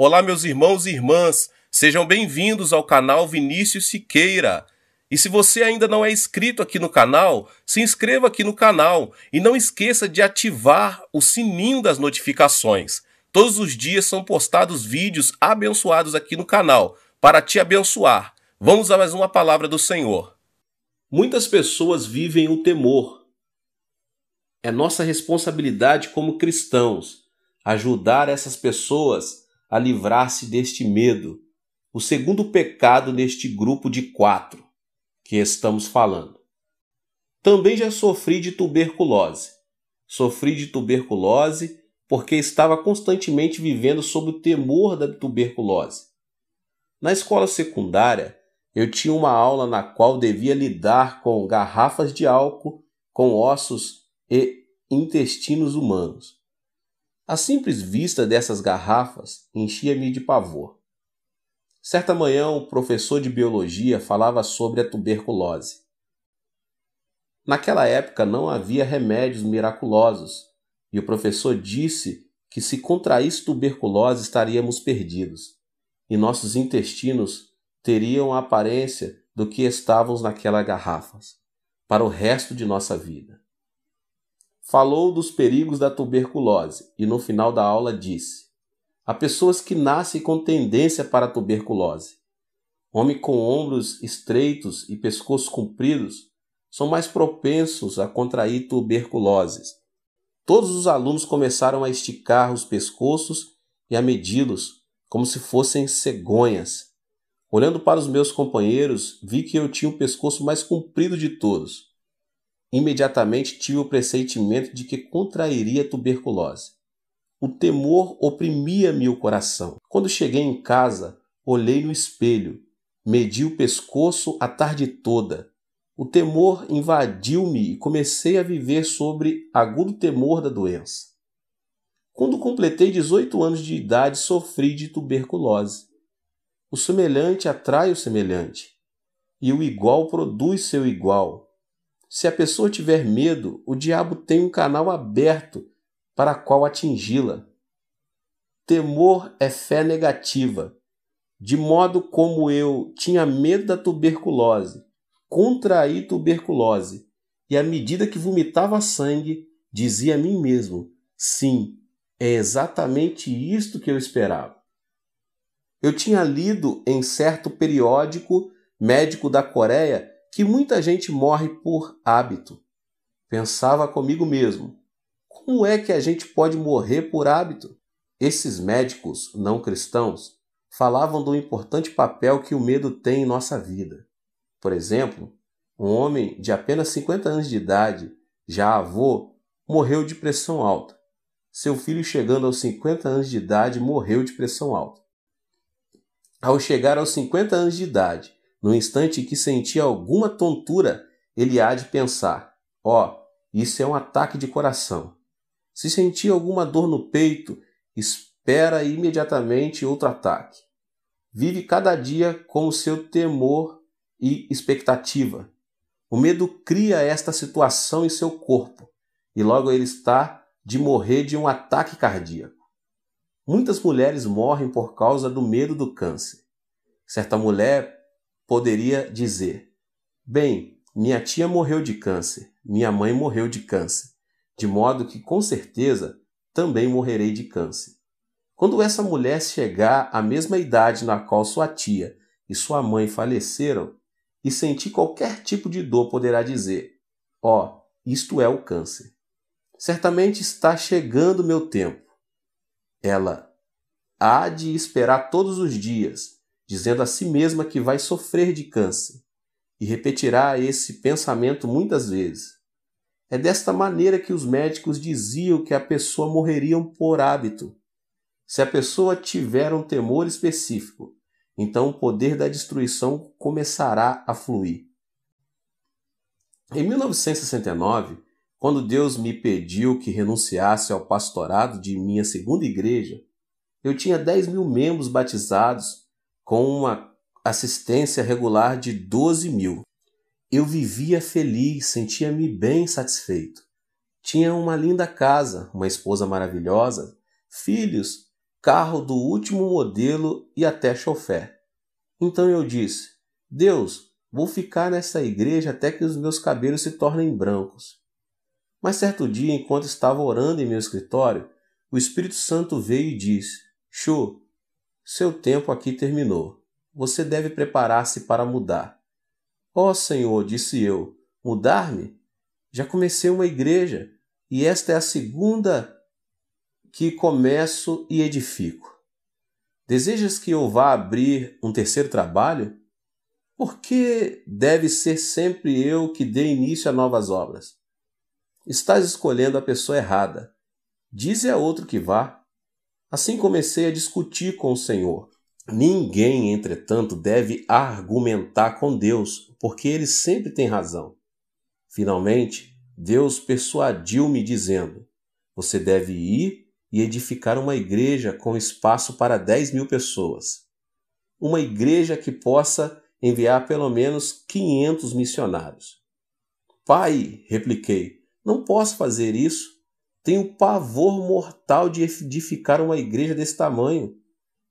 Olá, meus irmãos e irmãs, sejam bem-vindos ao canal Vinícius Siqueira. E se você ainda não é inscrito aqui no canal, se inscreva aqui no canal e não esqueça de ativar o sininho das notificações. Todos os dias são postados vídeos abençoados aqui no canal para te abençoar. Vamos a mais uma palavra do Senhor. Muitas pessoas vivem o temor. É nossa responsabilidade como cristãos ajudar essas pessoas a livrar-se deste medo, o segundo pecado neste grupo de 4 que estamos falando. Também já sofri de tuberculose. Sofri de tuberculose porque estava constantemente vivendo sob o temor da tuberculose. Na escola secundária, eu tinha uma aula na qual devia lidar com garrafas de álcool, com ossos e intestinos humanos. A simples vista dessas garrafas enchia-me de pavor. Certa manhã, o professor de biologia falava sobre a tuberculose. Naquela época não havia remédios miraculosos, e o professor disse que se contraísse tuberculose estaríamos perdidos, e nossos intestinos teriam a aparência do que estávamos naquelas garrafas, para o resto de nossa vida. Falou dos perigos da tuberculose e no final da aula disse: há pessoas que nascem com tendência para a tuberculose. Homens com ombros estreitos e pescoços compridos são mais propensos a contrair tuberculoses. Todos os alunos começaram a esticar os pescoços e a medi-los como se fossem cegonhas. Olhando para os meus companheiros, vi que eu tinha o pescoço mais comprido de todos. Imediatamente tive o pressentimento de que contrairia tuberculose. O temor oprimia-me o coração. Quando cheguei em casa, olhei no espelho, medi o pescoço a tarde toda. O temor invadiu-me e comecei a viver sobre agudo temor da doença. Quando completei 18 anos de idade, sofri de tuberculose. O semelhante atrai o semelhante, e o igual produz seu igual. Se a pessoa tiver medo, o diabo tem um canal aberto para qual atingi-la. Temor é fé negativa. De modo como eu tinha medo da tuberculose, contraí tuberculose, e à medida que vomitava sangue, dizia a mim mesmo: sim, é exatamente isto que eu esperava. Eu tinha lido em certo periódico médico da Coreia que muita gente morre por hábito. Pensava comigo mesmo: como é que a gente pode morrer por hábito? Esses médicos não cristãos falavam do importante papel que o medo tem em nossa vida. Por exemplo, um homem de apenas 50 anos de idade, já avô, morreu de pressão alta. Seu filho, chegando aos 50 anos de idade, morreu de pressão alta. Ao chegar aos 50 anos de idade, no instante em que sentia alguma tontura, ele há de pensar: isso é um ataque de coração. Se sentir alguma dor no peito, espera imediatamente outro ataque. Vive cada dia com o seu temor e expectativa. O medo cria esta situação em seu corpo, e logo ele está de morrer de um ataque cardíaco. Muitas mulheres morrem por causa do medo do câncer. Certa mulher poderia dizer: bem, minha tia morreu de câncer, minha mãe morreu de câncer, de modo que com certeza também morrerei de câncer. Quando essa mulher chegar à mesma idade na qual sua tia e sua mãe faleceram e sentir qualquer tipo de dor, poderá dizer: isto é o câncer. Certamente está chegando meu tempo. Ela há de esperar todos os dias, dizendo a si mesma que vai sofrer de câncer, e repetirá esse pensamento muitas vezes. É desta maneira que os médicos diziam que a pessoa morreria por hábito. Se a pessoa tiver um temor específico, então o poder da destruição começará a fluir. Em 1969, quando Deus me pediu que renunciasse ao pastorado de minha segunda igreja, eu tinha 10.000 membros batizados com uma assistência regular de 12.000. Eu vivia feliz, sentia-me bem satisfeito. Tinha uma linda casa, uma esposa maravilhosa, filhos, carro do último modelo e até chofé. Então eu disse: Deus, vou ficar nessa igreja até que os meus cabelos se tornem brancos. Mas certo dia, enquanto estava orando em meu escritório, o Espírito Santo veio e disse: Chu, seu tempo aqui terminou. Você deve preparar-se para mudar. Ó Senhor, disse eu, mudar-me? Já comecei uma igreja e esta é a segunda que começo e edifico. Desejas que eu vá abrir um terceiro trabalho? Por que deve ser sempre eu que dê início a novas obras? Estás escolhendo a pessoa errada. Dize a outro que vá. Assim comecei a discutir com o Senhor. Ninguém, entretanto, deve argumentar com Deus, porque ele sempre tem razão. Finalmente, Deus persuadiu-me dizendo: você deve ir e edificar uma igreja com espaço para 10.000 pessoas. Uma igreja que possa enviar pelo menos 500 missionários. Pai, repliquei, não posso fazer isso. Tenho pavor mortal de edificar uma igreja desse tamanho.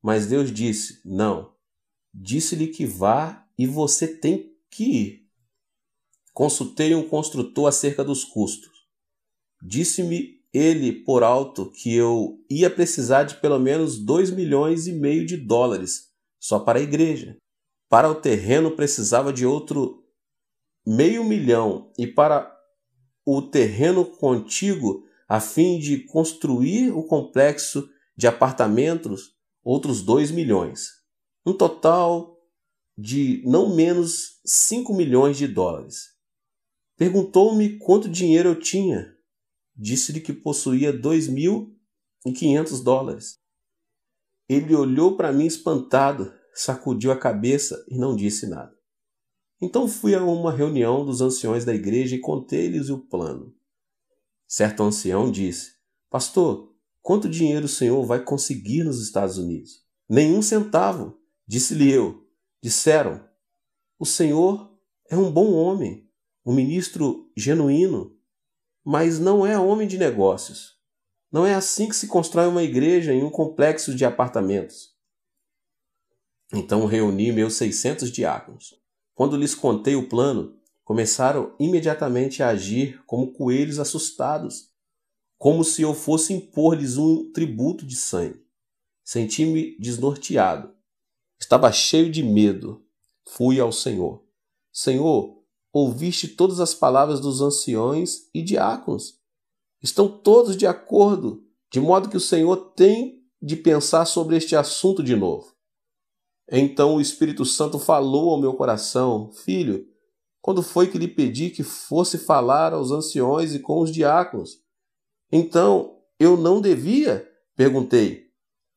Mas Deus disse, não. Disse-lhe que vá e você tem que ir. Consultei um construtor acerca dos custos. Disse-me ele por alto que eu ia precisar de pelo menos 2,5 milhões de dólares só para a igreja. Para o terreno precisava de outro 500 mil e para o terreno contíguo, a fim de construir o complexo de apartamentos, outros 2 milhões. Um total de não menos 5 milhões de dólares. Perguntou-me quanto dinheiro eu tinha. Disse-lhe que possuía 2.500 dólares. Ele olhou para mim espantado, sacudiu a cabeça e não disse nada. Então fui a uma reunião dos anciões da igreja e contei-lhes o plano. Certo ancião disse, pastor, quanto dinheiro o senhor vai conseguir nos Estados Unidos? Nenhum centavo, disse-lhe eu. Disseram, o senhor é um bom homem, um ministro genuíno, mas não é homem de negócios. Não é assim que se constrói uma igreja em um complexo de apartamentos. Então reuni meus 600 diáconos. Quando lhes contei o plano, começaram imediatamente a agir como coelhos assustados, como se eu fosse impor-lhes um tributo de sangue. Senti-me desnorteado. Estava cheio de medo. Fui ao Senhor. Senhor, ouviste todas as palavras dos anciões e diáconos. Estão todos de acordo, de modo que o Senhor tem de pensar sobre este assunto de novo. Então o Espírito Santo falou ao meu coração, filho, quando foi que lhe pedi que fosse falar aos anciões e com os diáconos? Então, eu não devia? Perguntei.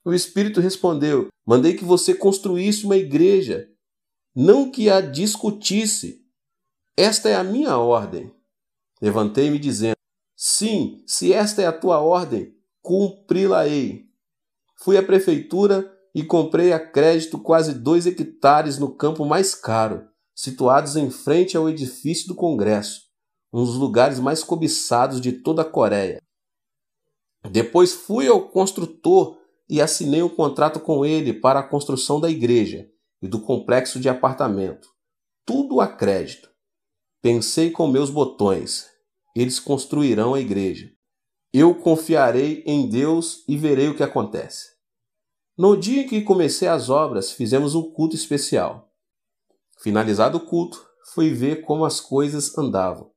O Espírito respondeu, mandei que você construísse uma igreja, não que a discutisse. Esta é a minha ordem. Levantei-me dizendo, sim, se esta é a tua ordem, cumpri-la-ei. Fui à prefeitura e comprei a crédito quase 2 hectares no campo mais caro, situados em frente ao edifício do Congresso, um dos lugares mais cobiçados de toda a Coreia. Depois fui ao construtor e assinei um contrato com ele para a construção da igreja e do complexo de apartamento. Tudo a crédito. Pensei com meus botões. Eles construirão a igreja. Eu confiarei em Deus e verei o que acontece. No dia em que comecei as obras, fizemos um culto especial. Finalizado o culto, fui ver como as coisas andavam.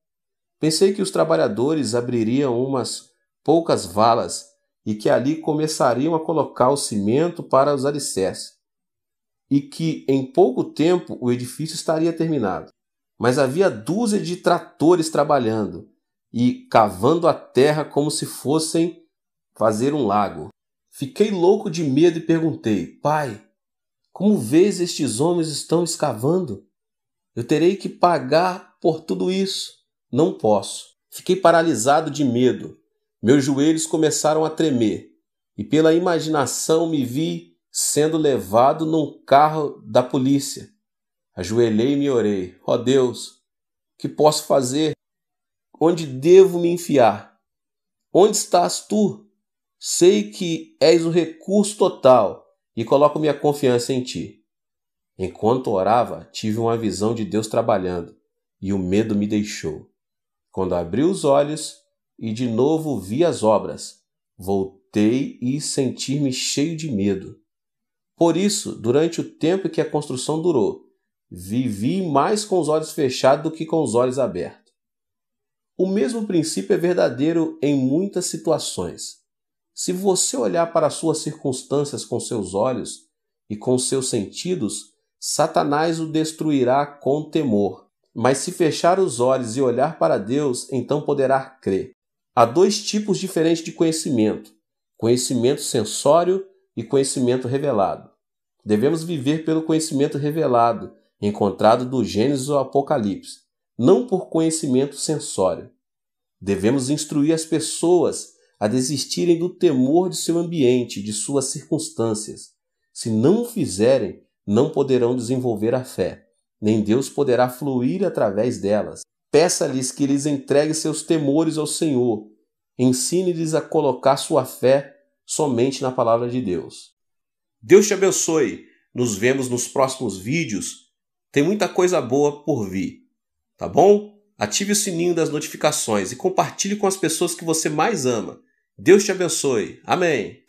Pensei que os trabalhadores abririam umas poucas valas e que ali começariam a colocar o cimento para os alicerces, e que em pouco tempo o edifício estaria terminado. Mas havia dúzia de tratores trabalhando e cavando a terra como se fossem fazer um lago. Fiquei louco de medo e perguntei, pai, como vês estes homens estão escavando? Eu terei que pagar por tudo isso. Não posso. Fiquei paralisado de medo. Meus joelhos começaram a tremer e pela imaginação me vi sendo levado num carro da polícia. Ajoelhei-me e orei. Ó Deus, o que posso fazer? Onde devo me enfiar? Onde estás tu? Sei que és o recurso total e coloco minha confiança em ti. Enquanto orava, tive uma visão de Deus trabalhando e o medo me deixou. Quando abri os olhos e de novo vi as obras, voltei e senti-me cheio de medo. Por isso, durante o tempo que a construção durou, vivi mais com os olhos fechados do que com os olhos abertos. O mesmo princípio é verdadeiro em muitas situações. Se você olhar para as suas circunstâncias com seus olhos e com seus sentidos, Satanás o destruirá com temor. Mas se fechar os olhos e olhar para Deus, então poderá crer. Há dois tipos diferentes de conhecimento: conhecimento sensório e conhecimento revelado. Devemos viver pelo conhecimento revelado, encontrado do Gênesis ao Apocalipse, não por conhecimento sensório. Devemos instruir as pessoas a desistirem do temor de seu ambiente, de suas circunstâncias. Se não o fizerem, não poderão desenvolver a fé, nem Deus poderá fluir através delas. Peça-lhes que lhes entregue seus temores ao Senhor. Ensine-lhes a colocar sua fé somente na palavra de Deus. Deus te abençoe. Nos vemos nos próximos vídeos. Tem muita coisa boa por vir, tá bom? Ative o sininho das notificações e compartilhe com as pessoas que você mais ama. Deus te abençoe. Amém.